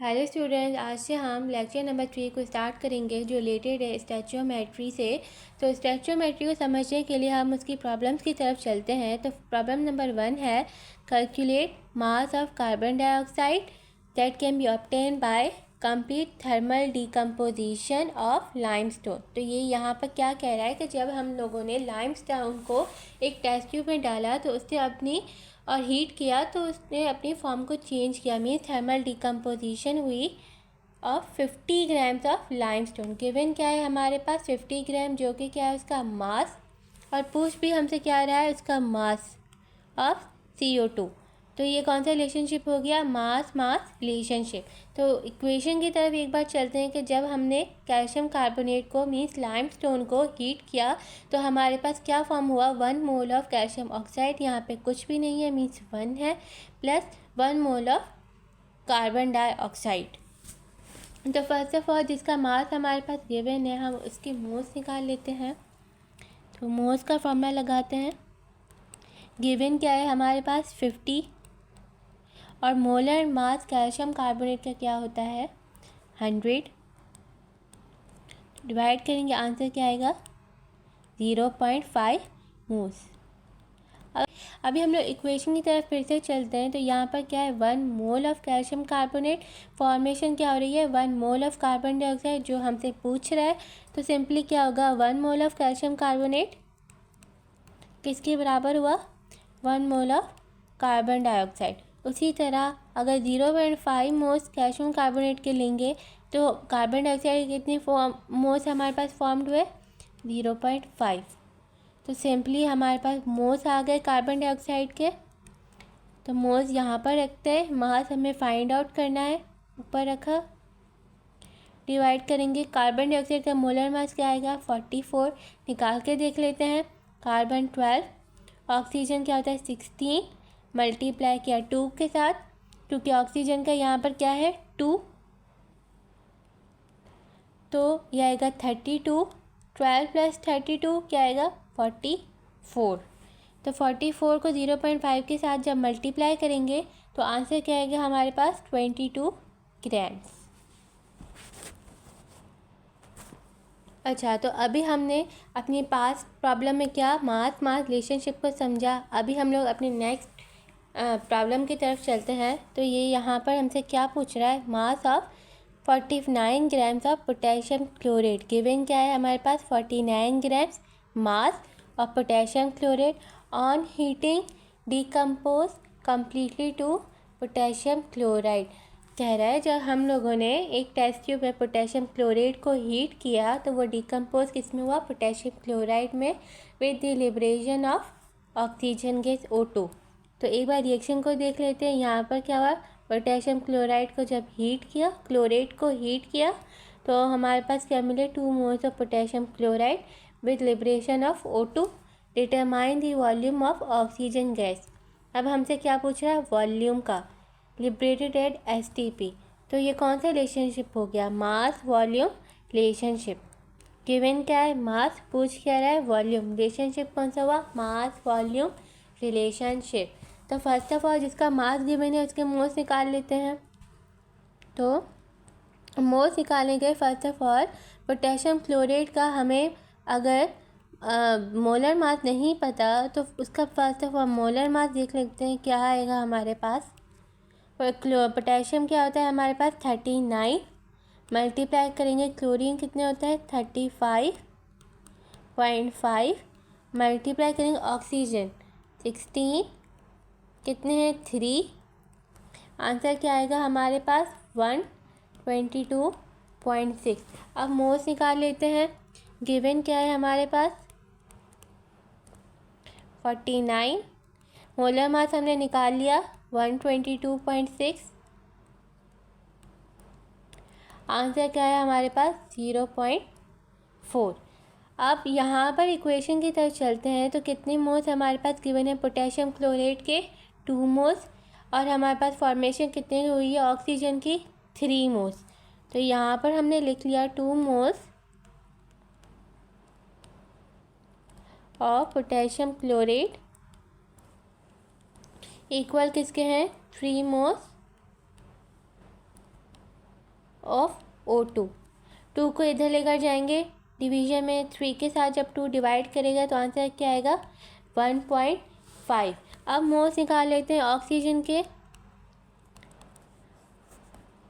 Hello student, आज से हम लेक्चर नंबर 3 को स्टार्ट करेंगे जो रिलेटेड है स्टैचियोमेट्री से। तो स्टैचियोमेट्री को समझने के लिए हम उसकी प्रॉब्लम्स की तरफ चलते हैं। तो प्रॉब्लम नंबर 1 है calculate mass of carbon dioxide that can be obtain bye complete thermal decomposition of limestone. तो ये यहाँ पर क्या कह रहा है कि जब हम लोगों ने लाइमस्टोन को एक टेस्ट ट्यूब में डाला तो उसने अपनी और हीट किया तो उसने अपनी फॉर्म को चेंज किया, मीन्स थर्मल डिकम्पोजिशन हुई of 50 grams of limestone. Given क्या है हमारे पास 50 ग्राम, जो कि क्या है उसका मास, और पूछ भी हमसे क्या रहा है उसका मास ऑफ CO2। तो ये कौन सा रिलेशनशिप हो गया, मास मास रिलेशनशिप। तो इक्वेशन की तरफ एक बार चलते हैं कि जब हमने कैल्शियम कार्बोनेट को मीन्स लाइमस्टोन को हीट किया तो हमारे पास क्या फॉर्म हुआ, 1 मोल ऑफ कैल्शियम ऑक्साइड, यहाँ पे कुछ भी नहीं है मीन्स 1 है, plus 1 mole of carbon dioxide. तो फर्स्ट ऑफ ऑल जिसका मास हमारे पास गिवन है हम उसके मोल्स निकाल लेते हैं। तो मोल्स का फॉर्मूला लगाते हैं। गिवन क्या है हमारे पास 50 और मोलर मास कैल्शियम कार्बोनेट का क्या होता है 100। डिवाइड करेंगे आंसर क्या आएगा 0.5 मोल्स। अभी हम लोग इक्वेशन की तरफ फिर से चलते हैं। तो यहाँ पर क्या है 1 mole of calcium carbonate, formation क्या हो रही है 1 मोल ऑफ कार्बन डाइऑक्साइड जो हमसे पूछ रहा है। तो सिंपली क्या होगा 1 मोल ऑफ कैल्शियम कार्बोनेट किसके बराबर हुआ 1 मोल ऑफ कार्बन डाइऑक्साइड। उसी तरह अगर 0.5 मोल्स कैल्शियम कार्बोनेट के लेंगे तो कार्बन डाइऑक्साइड कितने मोल्स हमारे पास फॉर्म्ड हुए 0.5। तो सिंपली हमारे पास मोल्स आ गए कार्बन डाइऑक्साइड के। तो मोल्स यहाँ पर रखते हैं, मास हमें फाइंड आउट करना है, ऊपर रखा। डिवाइड करेंगे कार्बन डाइऑक्साइड का मोलर मास क्या आएगा 44, निकाल के देख लेते हैं। कार्बन 12, ऑक्सीजन क्या होता है 16, मल्टीप्लाई किया 2 के साथ क्योंकि ऑक्सीजन का यहाँ पर क्या है 2, तो यह आएगा 32, 12 प्लस 32 क्या आएगा 44। तो 44 को 0.5 के साथ जब मल्टीप्लाई करेंगे तो आंसर क्या आएगा हमारे पास 22 ग्राम्स। अच्छा, तो अभी हमने अपनी पास प्रॉब्लम में क्या मास मास रिलेशनशिप को समझा। अभी हम लोग अपनी नेक्स्ट प्रॉब्लम की तरफ चलते हैं। तो ये यहाँ पर हमसे क्या पूछ रहा है, mass of 49 grams of potassium chlorate. Given क्या है हमारे पास 49 grams mass of potassium chlorate on heating decompose completely to potassium chloride. कह रहा है जब हम लोगों ने एक टेस्ट ट्यूब में पोटेशियम क्लोराइड को हीट किया तो वो डिकम्पोज किस में हुआ पोटेशियम क्लोराइड में with the liberation of oxygen gas O2। तो एक बार रिएक्शन को देख लेते हैं। यहाँ पर क्या हुआ, पोटेशियम क्लोराइड को जब हीट किया, क्लोरेट को हीट किया, तो हमारे पास क्या मिले 2 moles of potassium chloride with liberation of O2। Determine the volume of oxygen gas. अब हमसे क्या पूछ रहा है वॉल्यूम का, लिबरेटेड एट STP। तो ये कौन सा रिलेशनशिप हो गया, मास वॉल्यूम रिलेशनशिप। गिवन क्या है मास, पूछ क्या रहा है वॉल्यूम, रिलेशनशिप कौन सा हुआ मास वॉल्यूम रिलेशनशिप। तो फर्स्ट ऑफ ऑल जिसका मास गिवन है उसके मोल्स निकाल लेते हैं। तो मोल्स निकालने गए first of all potassium chlorate का हमें अगर मोलर मास नहीं पता तो उसका first of all molar mass देख लेते हैं क्या आएगा हमारे पास। पोटेशियम क्या होता है हमारे पास 39, मल्टीप्लाई करेंगे क्लोरीन कितने होता है 35.5, मल्टीप्लाई करेंगे ऑक्सीजन 16, कितने हैं 3, आंसर क्या आएगा हमारे पास 122.6। अब मोल्स निकाल लेते हैं। गिवन क्या है हमारे पास 49, मोलर मास हमने निकाल लिया 122.6, आंसर क्या है हमारे पास 0.4। अब यहाँ पर इक्वेशन की तरफ चलते हैं। तो कितने मोल्स हमारे पास गिवन है पोटेशियम क्लोरेट के 2 मोल्स, और हमारे पास फॉर्मेशन कितने हुई है ऑक्सीजन की 3 मोल्स। तो यहाँ पर हमने लिख लिया 2 moles of potassium chlorate equal किसके हैं 3 मोल्स ऑफ O2। 2 को इधर लेकर जाएंगे, डिवीजन में 3 के साथ जब 2 डिवाइड करेगा तो आंसर क्या आएगा 1.5। अब मोल्स निकाल लेते हैं ऑक्सीजन के।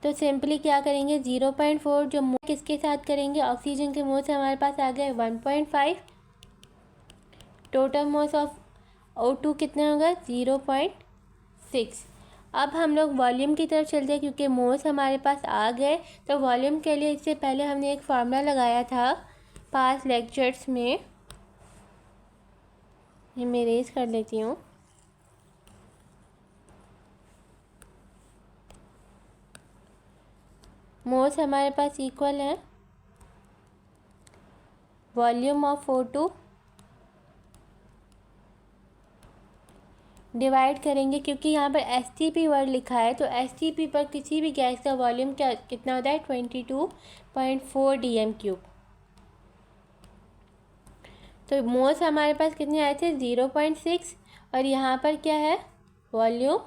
तो सिंपली क्या करेंगे 0.4 जो मोल किसके साथ करेंगे ऑक्सीजन के मोल से हमारे पास आ गए 1.5। टोटल मोल्स ऑफ O2 कितना होगा 0.6। अब हम लोग वॉल्यूम की तरफ चलते हैं क्योंकि मोल्स हमारे पास आ गए। तो वॉल्यूम के लिए इससे पहले हमने एक फार्मूला लगाया था पास लेक्चर्स में, ये मैं इरेज कर लेती हूँ। मोल्स हमारे पास इक्वल है वॉल्यूम ऑफ O2 डिवाइड करेंगे, क्योंकि यहाँ पर STP वर्ड लिखा है तो STP पर किसी भी गैस का वॉल्यूम कितना होता है 22.4 dm³। तो मोल्स हमारे पास कितने आए थे 0.6 और यहाँ पर क्या है वॉल्यूम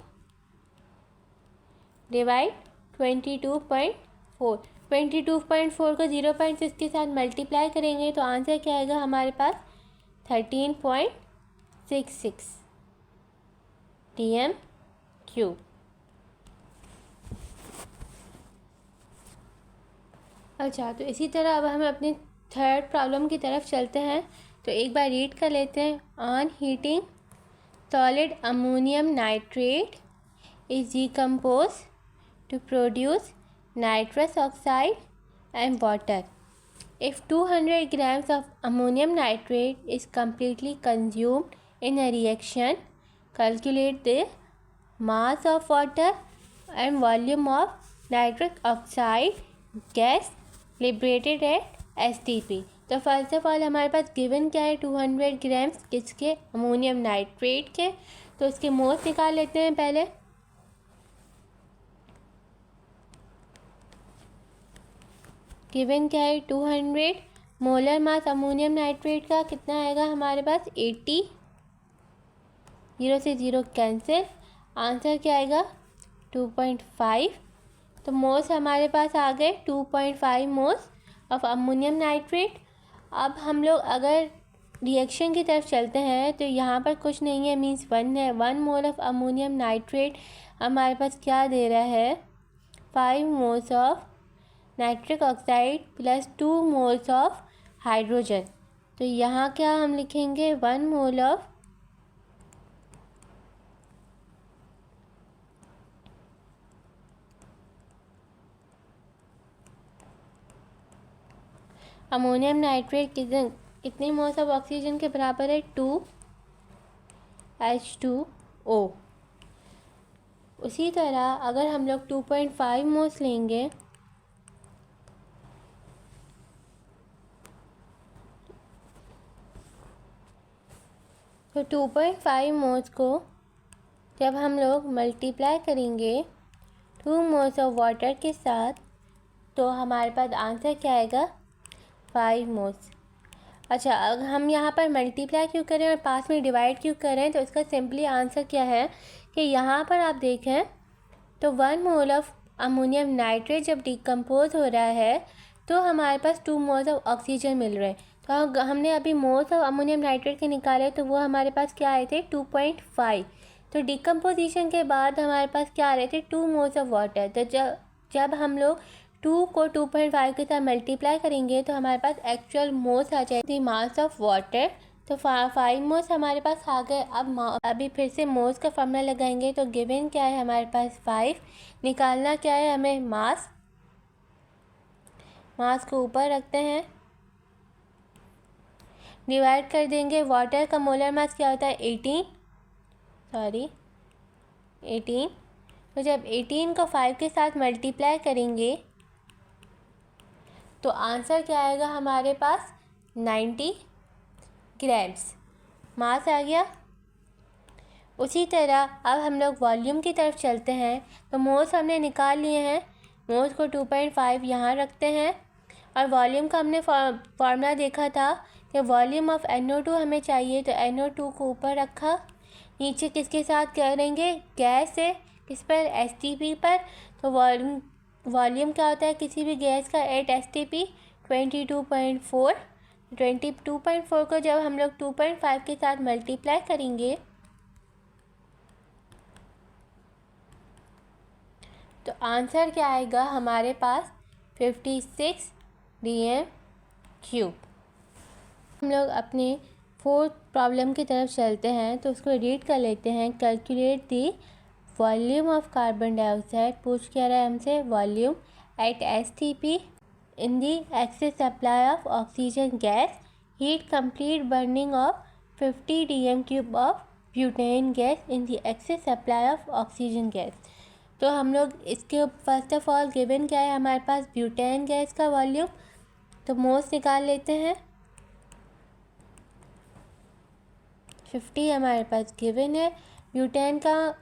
डिवाइड 22.4। 22.4 को 0.6 के साथ मल्टीप्लाई करेंगे तो आंसर क्या आएगा हमारे पास 13.66 dm³। अच्छा, तो इसी तरह अब हम अपने थर्ड प्रॉब्लम की तरफ चलते हैं। तो एक बार रीड कर लेते हैं। On heating solid ammonium nitrate is decompose to produce nitrous oxide and water. If 200 grams of ammonium nitrate is completely consumed in a reaction, calculate the mass of water and volume of nitric oxide gas liberated at STP. तो first of all हमारे पास given क्या है 200 grams किसके ammonium nitrate के। तो इसके moles निकाल लेते हैं पहले। गिवन क्या है 200 मोलर मास अमोनियम नाइट्रेट का कितना आएगा हमारे पास 80। 0 से 0 कैंसिल, आंसर क्या आएगा 2.5। तो मोल्स हमारे पास आ गए 2.5 मोल्स ऑफ अमोनियम नाइट्रेट। अब हम लोग अगर रिएक्शन की तरफ चलते हैं तो यहाँ पर कुछ नहीं है, मीन्स 1 है। 1 मोल ऑफ अमोनियम नाइट्रेट हमारे पास क्या दे रहा है 5 moles of nitric oxide plus 2 moles of hydrogen. तो यहाँ क्या हम लिखेंगे 1 मोल ऑफ अमोनियम नाइट्रेट कितने मोल्स ऑफ ऑक्सीजन के बराबर है 2H2O। उसी तरह अगर हम लोग 2.5 मोल्स लेंगे तो 2.5 मोल्स को जब हम लोग मल्टीप्लाई करेंगे 2 मोल्स ऑफ वाटर के साथ तो हमारे पास आंसर क्या आएगा 5 मोल्स। अच्छा, अगर हम यहाँ पर मल्टीप्लाई क्यों करें और पास में डिवाइड क्यों करें, तो इसका सिंपली आंसर क्या है कि यहाँ पर आप देखें तो 1 मोल ऑफ अमोनियम नाइट्रेट जब डिकम्पोज हो रहा है तो हमारे पास 2 मोल्स ऑफ ऑक्सीजन मिल रहे हैं। तो हमने अभी मोल्स ऑफ अमोनियम नाइट्रेट के निकाले तो वो हमारे पास क्या आए थे 2.5। तो डिकम्पोजिशन के बाद हमारे पास क्या आ रहे थे 2 मोल्स ऑफ वाटर। तो जब हम लोग 2 को 2.5 के साथ मल्टीप्लाई करेंगे तो हमारे पास एक्चुअल मोल्स आ जाएगी मास ऑफ वाटर। तो 5 मोल्स हमारे पास आ गए। अब अभी फिर से मोल्स का फॉर्मूला लगाएंगे। तो गिवन क्या है हमारे पास 5, निकालना क्या है हमें मास को ऊपर रखते हैं, डिवाइड कर देंगे। वाटर का मोलर मास क्या होता है 18। तो जब 18 को 5 के साथ मल्टीप्लाई करेंगे तो आंसर क्या आएगा हमारे पास 90 ग्राम्स मास आ गया। उसी तरह अब हम लोग वॉल्यूम की तरफ चलते हैं। तो मोल्स हमने निकाल लिए हैं, मोल्स को 2.5 यहाँ रखते हैं और वॉल्यूम का हमने फार्मूला देखा था कि वॉल्यूम ऑफ NO2 हमें चाहिए। तो NO2 को ऊपर रखा, नीचे किसके साथ करेंगे गैस से, किस पर STP पर। तो वॉल्यूम वॉल्यूम क्या होता है किसी भी गैस का एट STP 22.4। 22.4 को जब हम लोग 2.5 के साथ मल्टीप्लाई करेंगे तो आंसर क्या आएगा हमारे पास 56 dm³। हम लोग अपने फोर्थ प्रॉब्लम की तरफ चलते हैं तो उसको रीड कर लेते हैं। Calculate the volume of carbon dioxide. पूछ क्या रहा है हमसे, volume at STP in the excess supply of oxygen gas, heat complete burning of 50 dm³ of butane gas in the excess supply of oxygen gas. तो हम लोग इसके first of all given क्या है हमारे पास, ब्यूटेन गैस का volume. तो moles निकाल लेते हैं। 50 हमारे पास गिवन है। ब्यूटेन का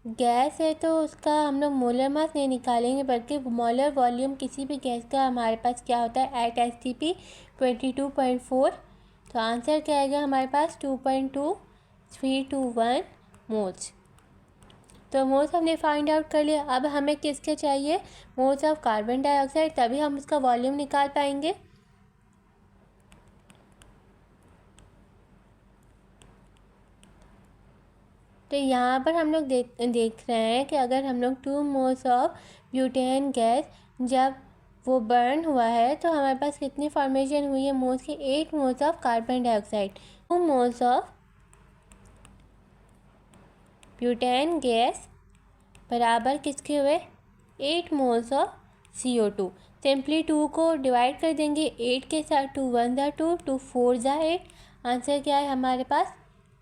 गैस है तो उसका हम लोग मोलर मास नहीं निकालेंगे बल्कि मोलर वॉल्यूम किसी भी गैस का हमारे पास क्या होता है एट STP 22.4। तो आंसर क्या आएगा हमारे पास 2.2321 मोल्स। तो मोल्स हमने फाइंड आउट कर लिया। अब हमें किसके चाहिए, मोल्स ऑफ कार्बन डाइऑक्साइड, तभी हम उसका वॉल्यूम निकाल पाएंगे। तो यहाँ पर हम लोग देख रहे हैं कि अगर हम लोग 2 मोल्स ऑफ ब्यूटेन गैस जब वो बर्न हुआ है तो हमारे पास कितनी फॉर्मेशन हुई है मोल्स की, 8 moles of carbon dioxide. 2 moles of butane gas बराबर किसके हुए, 8 मोल्स ऑफ CO2। सिंपली 2 को डिवाइड कर देंगे 8 के साथ, 2 1 ज़ा 2, 2 4 ज़ा 8। आंसर क्या है हमारे पास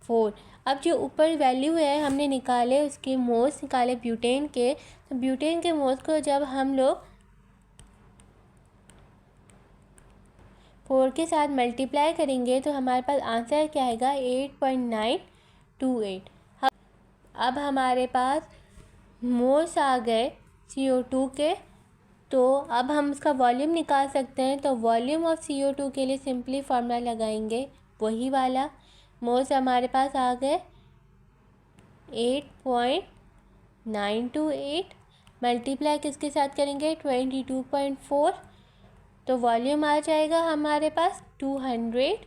4। अब जो ऊपर वैल्यू है हमने निकाले, उसके मोल्स निकाले ब्यूटेन के। तो ब्यूटेन के मोल्स को जब हम लोग 4 के साथ मल्टीप्लाई करेंगे तो हमारे पास आंसर क्या आएगा 8.928। अब हमारे पास मोल्स आ गए CO2 के, तो अब हम उसका वॉल्यूम निकाल सकते हैं। तो वॉल्यूम ऑफ CO2 के लिए सिंपली फार्मूला लगाएंगे वही वाला। मोल्स हमारे पास आ गए 8.928, मल्टीप्लाई किसके साथ करेंगे 22.4। तो वॉल्यूम आ जाएगा हमारे पास 200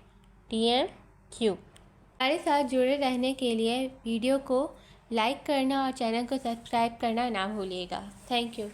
dm³। हमारे साथ जुड़े रहने के लिए वीडियो को लाइक करना और चैनल को सब्सक्राइब करना ना भूलिएगा। Thank you.